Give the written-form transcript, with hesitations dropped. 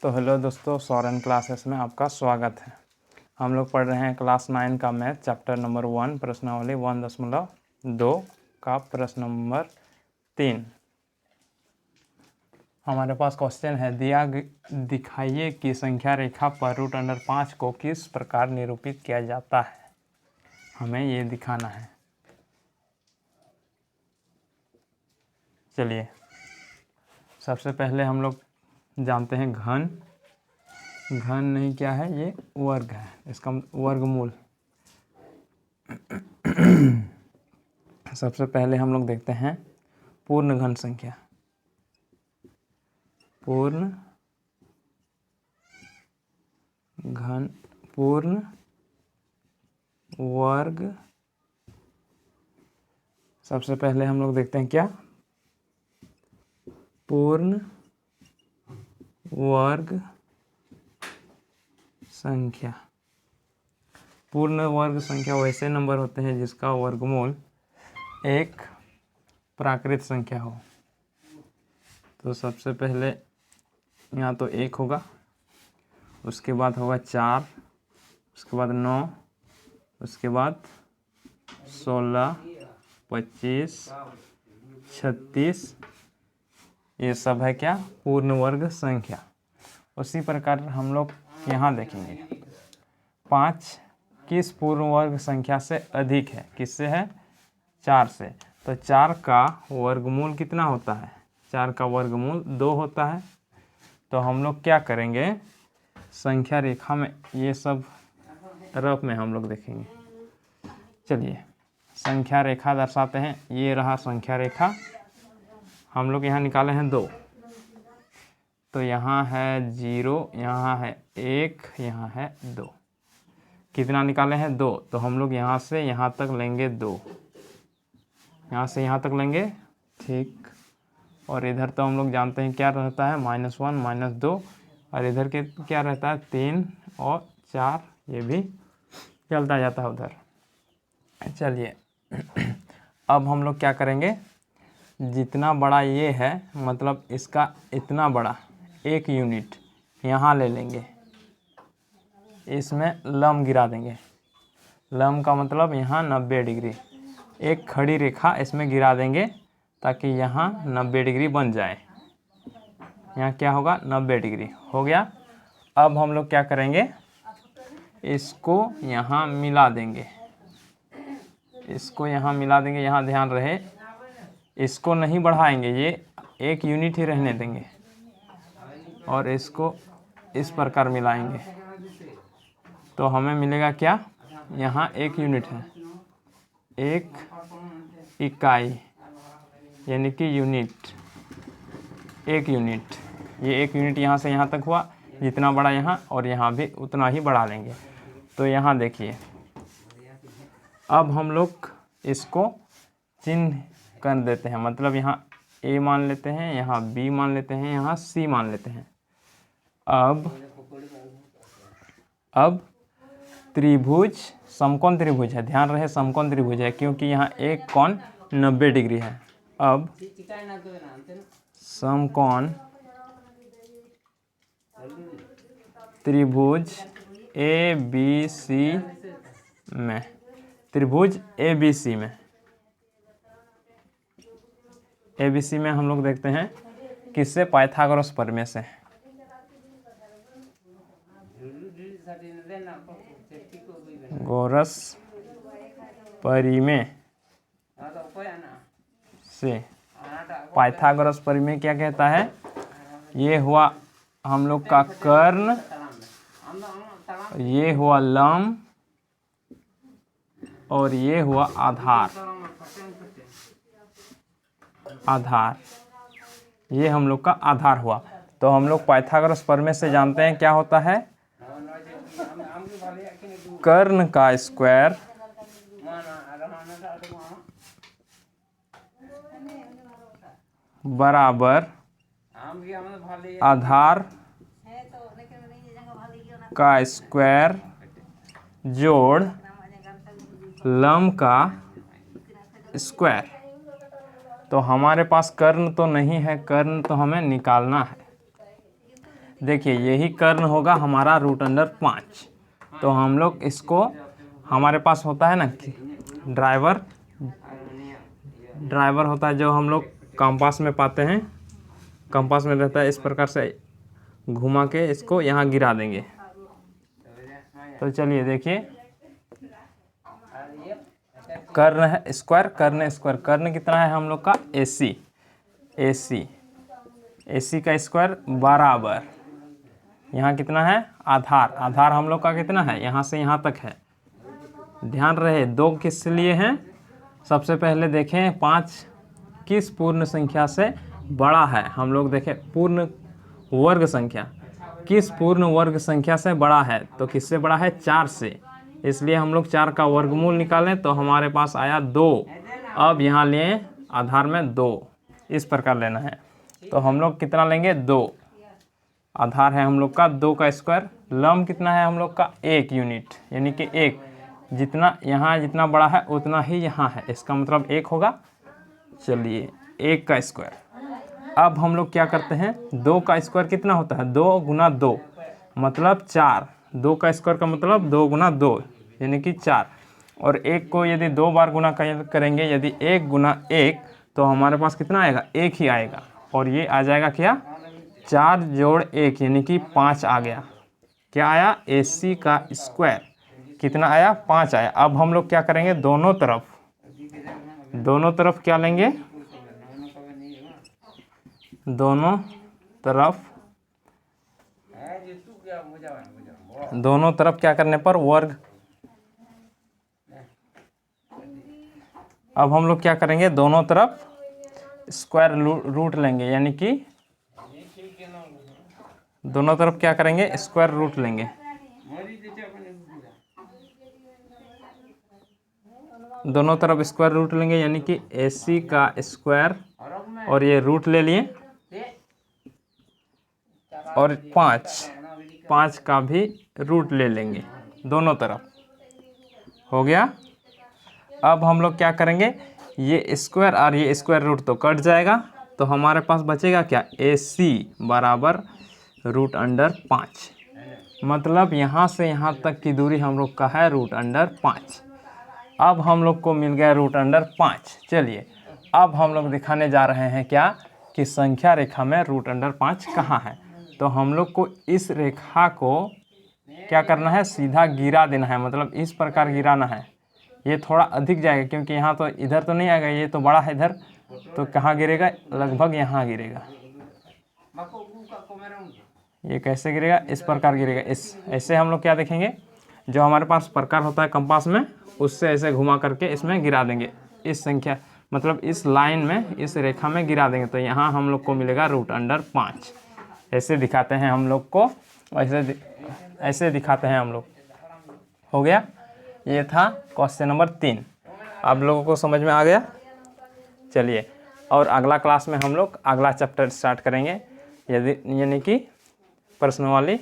तो हेलो दोस्तों, सौरन क्लासेस में आपका स्वागत है। हम लोग पढ़ रहे हैं क्लास 9 का मैथ चैप्टर नंबर 1 प्रश्नावली 1.2 का प्रश्न नंबर 3। हमारे पास क्वेश्चन है, दिखाइए कि संख्या रेखा पर √5 को किस प्रकार निरूपित किया जाता है। हमें ये दिखाना है। चलिए, सबसे पहले हम लोग जानते हैं घन नहीं, क्या है ये? वर्ग है, इसका वर्गमूल। सबसे पहले हम लोग देखते हैं पूर्ण घन संख्या। पूर्ण वर्ग। सबसे पहले हम लोग देखते हैं क्या? पूर्ण वर्ग संख्या। पूर्ण वर्ग संख्या वैसे नंबर होते हैं जिसका वर्गमूल एक प्राकृत संख्या हो। तो सबसे पहले यहाँ तो 1 होगा, उसके बाद होगा 4, उसके बाद 9, उसके बाद 16, 25, 36, ये सब है क्या? पूर्ण वर्ग संख्या। उसी प्रकार हम लोग यहाँ देखेंगे 5 किस पूर्ण वर्ग संख्या से अधिक है? किससे है? 4 से। तो 4 का वर्गमूल कितना होता है? 4 का वर्गमूल 2 होता है। तो हम लोग क्या करेंगे, संख्या रेखा में ये सब रफ में हम लोग देखेंगे। चलिए, संख्या रेखा दर्शाते हैं। ये रहा संख्या रेखा। हम लोग यहाँ निकाले हैं 2। तो यहाँ है 0, यहाँ है 1, यहाँ है 2। कितना निकाले हैं? 2। तो हम लोग यहाँ से यहाँ तक लेंगे 2, यहाँ से यहाँ तक लेंगे, ठीक। और इधर तो हम लोग जानते हैं क्या रहता है, -1 -2। और इधर के क्या रहता है, 3 और 4, ये भी चलता जाता है उधर। चलिए, अब हम लोग क्या करेंगे, जितना बड़ा ये है, मतलब इसका इतना बड़ा 1 यूनिट यहाँ ले लेंगे, इसमें लंब गिरा देंगे। लंब का मतलब यहाँ 90 डिग्री, एक खड़ी रेखा इसमें गिरा देंगे ताकि यहाँ 90 डिग्री बन जाए। यहाँ क्या होगा? 90 डिग्री हो गया। अब हम लोग क्या करेंगे, इसको यहाँ मिला देंगे। इसको यहाँ मिला देंगे। यहाँ ध्यान रहे, इसको नहीं बढ़ाएंगे, ये 1 यूनिट ही रहने देंगे और इसको इस प्रकार मिलाएंगे। तो हमें मिलेगा क्या? यहाँ 1 यूनिट है, 1 इकाई, यानी कि यूनिट, 1 यूनिट। ये 1 यूनिट यहाँ से यहाँ तक हुआ, जितना बड़ा यहाँ, और यहाँ भी उतना ही बढ़ा लेंगे। तो यहाँ देखिए, अब हम लोग इसको चिन्ह कर देते हैं। मतलब यहाँ A मान लेते हैं, यहाँ B मान लेते हैं, यहाँ C मान लेते हैं। अब त्रिभुज, समकोण त्रिभुज है। ध्यान रहे, समकोण त्रिभुज है क्योंकि यहाँ एक कोण 90 डिग्री है। अब समकोण त्रिभुज ABC में, त्रिभुज ABC में हम लोग देखते हैं किससे? पाइथागोरस प्रमेय से। गोरस परिमेय से। पाइथागोरस परिमेय क्या कहता है? ये हुआ हम लोग का कर्ण, ये हुआ लंब, और ये हुआ आधार। ये हम लोग का आधार हुआ। तो हम लोग पाइथागोरस प्रमेय से जानते हैं क्या होता है, कर्ण का स्क्वायर बराबर आधार का स्क्वायर जोड़ लंब का स्क्वायर। तो हमारे पास कर्ण तो नहीं है, कर्ण तो हमें निकालना है। देखिए यही कर्ण होगा हमारा रूट अंडर 5। तो हम लोग इसको, हमारे पास होता है ना कि ड्राइवर होता है जो हम लोग कंपास में पाते हैं, कंपास में रहता है, इस प्रकार से घुमा के इसको यहाँ गिरा देंगे। तो चलिए देखिए, कर्ण है स्क्वायर, कर्ण स्क्वायर, कर्ण कितना है हम लोग का AC का स्क्वायर बराबर यहाँ कितना है आधार, आधार हम लोग का कितना है यहाँ से यहाँ तक है। ध्यान रहे 2 किस लिए हैं, सबसे पहले देखें 5 किस पूर्ण संख्या से बड़ा है। हम लोग देखें पूर्ण वर्ग संख्या किस पूर्ण वर्ग संख्या से बड़ा है, तो किससे बड़ा है 4 से, इसलिए हम लोग 4 का वर्गमूल निकालें तो हमारे पास आया 2। अब यहाँ लें आधार में 2, इस प्रकार लेना है। तो हम लोग कितना लेंगे 2, आधार है हम लोग का 2 का स्क्वायर, लंब कितना है हम लोग का 1 यूनिट, यानी कि 1, जितना यहाँ जितना बड़ा है उतना ही यहाँ है, इसका मतलब 1 होगा। चलिए 1 का स्क्वायर। अब हम लोग क्या करते हैं, 2 का स्क्वायर कितना होता है 2 गुना 2 मतलब 4, 2 का स्क्वायर का मतलब 2 गुना 2 यानी कि 4, और 1 को यदि 2 बार गुना करेंगे, यदि 1 गुना 1 तो हमारे पास कितना आएगा 1 ही आएगा, और ये आ जाएगा क्या 4 जोड़ 1 यानी कि 5 आ गया। क्या आया AC का स्क्वायर कितना आया 5 आया। अब हम लोग क्या करेंगे, दोनों तरफ क्या लेंगे, दोनों तरफ क्या करने पर वर्ग। अब हम लोग क्या करेंगे, दोनों तरफ स्क्वायर रूट लेंगे, यानी कि दोनों तरफ क्या करेंगे स्क्वायर रूट लेंगे। दोनों तरफ स्क्वायर रूट लेंगे यानी कि AC का स्क्वायर, और ये रूट ले लिए, और 5 का भी रूट ले लेंगे, दोनों तरफ हो गया। अब हम लोग क्या करेंगे, ये स्क्वायर और ये स्क्वायर रूट तो कट जाएगा, तो हमारे पास बचेगा क्या AC बराबर रूट अंडर 5, मतलब यहाँ से यहाँ तक की दूरी हम लोग का है रूट अंडर 5। अब हम लोग को मिल गया रूट अंडर 5। चलिए अब हम लोग दिखाने जा रहे हैं क्या कि संख्या रेखा में रूट अंडर 5 कहाँ है। तो हम लोग को इस रेखा को क्या करना है, सीधा गिरा देना है, मतलब इस प्रकार गिराना है। ये थोड़ा अधिक जाएगा क्योंकि यहाँ तो इधर तो नहीं आएगा, ये तो बड़ा है इधर, तो कहाँ गिरेगा लगभग यहाँ गिरेगा। ये कैसे गिरेगा, इस प्रकार गिरेगा। ऐसे हम लोग क्या देखेंगे, जो हमारे पास प्रकार होता है कंपास में, उससे ऐसे घुमा करके इसमें गिरा देंगे, इस संख्या मतलब इस लाइन में, इस रेखा में गिरा देंगे, तो यहाँ हम लोग को मिलेगा रूट अंडर 5। ऐसे दिखाते हैं हम लोग को, ऐसे दिखाते हैं हम लोग। हो गया, ये था क्वेश्चन नंबर 3। आप लोगों को समझ में आ गया। चलिए और अगला क्लास में हम लोग अगला चैप्टर स्टार्ट करेंगे, यानी कि प्रश्नावली